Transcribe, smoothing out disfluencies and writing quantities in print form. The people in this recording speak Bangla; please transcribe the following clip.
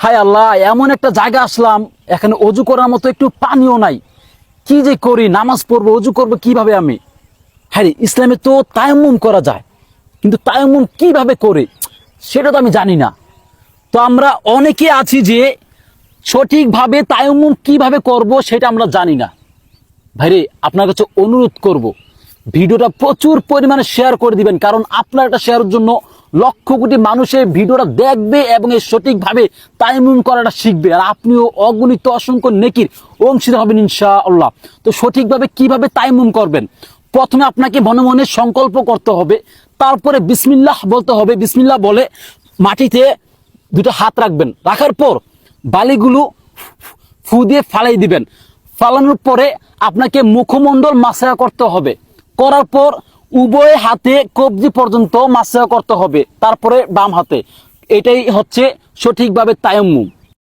হায় আল্লাহ, এমন একটা জায়গা আসলাম, এখানে অজু করার মতো একটু পানিও নাই। কি যে করি, নামাজ পড়বো, অজু করবো কিভাবে আমি? হ্যাঁ, ইসলামে তো তায়াম্মুম করা যায়, কিন্তু তায়াম্মুম কিভাবে করে সেটা তো আমি জানি না। তো আমরা অনেকে আছি যে সঠিকভাবে তায়াম্মুম কিভাবে করব সেটা আমরা জানি না। ভাইরে, আপনার কাছে অনুরোধ করব, ভিডিওটা প্রচুর পরিমাণে শেয়ার করে দিবেন, কারণ আপনার একটা শেয়ারের জন্য লক্ষ কোটি মানুষের ভিডিওটা দেখবে এবং এই সঠিকভাবে তায়াম্মুম করাটা শিখবে, আর আপনিও অগণিত অসংখ্য নেকির অংশীদার হবেন ইনশাআল্লাহ। তো সঠিকভাবে কিভাবে তায়াম্মুম করবেন, প্রথমে আপনাকে মনে মনে সংকল্প করতে হবে, তারপরে বিসমিল্লাহ বলতে হবে। বিসমিল্লাহ বলে মাটিতে দুটো হাত রাখবেন, রাখার পর বালিগুলো ফু দিয়ে ফালাই দিবেন। ফালানোর পরে আপনাকে মুখমণ্ডল মাসা করতে হবে, করার পর উভয় হাতে কবজি পর্যন্ত মাসা করতে হবে, তারপরে বাম হাতে। এটাই হচ্ছে সঠিকভাবে তায়াম্মুম।